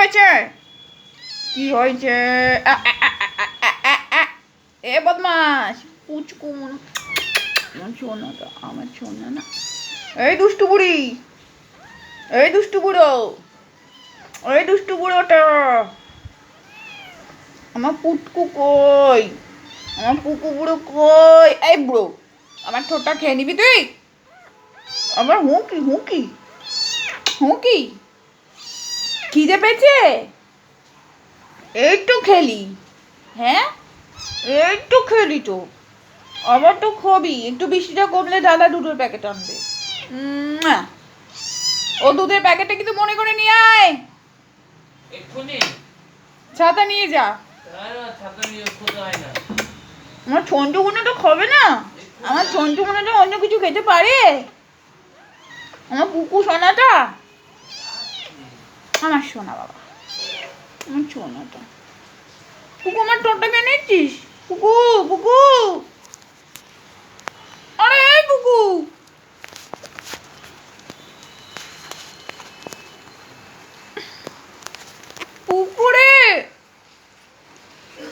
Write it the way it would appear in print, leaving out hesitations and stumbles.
হয়েছে? কি হয়েছে? এ বদমাস পুচকু আমার সোনাটা, আমার সোনা না। এই দুষ্টু বুড়ি, এই দুষ্টু বুড়ো, এই দুষ্টু বুড়োটা, আমার পুটকু কই? আমার পুকু বুড়ো কই? এই বুড়ো, আমার ঠোঁটটা খেয়ে নিবি তুই? আমার হুঁকি হুঁকি হুঁকি, খিদে পেয়েছে? এই তো খেলি, হ্যাঁ এই তো খেলি তো, আবার তো খাবি। একটু বৃষ্টিটা কমলে দাদা দুধের প্যাকেট আনবে। ও দুধের প্যাকেটটা কিন্তু মনে করে নিয়ে আয়। ছাতা নিয়ে যা। আমার ছন্টু মনে তো খাবে না, আমার ছন্টু মনে তো অন্য কিছু খেতে পারে। আমার কুকু সোনাটা, আমার সোনা বাবা, আমার সোনাটা। কুকু আমার টোটটা কেন নিচ্ছিস?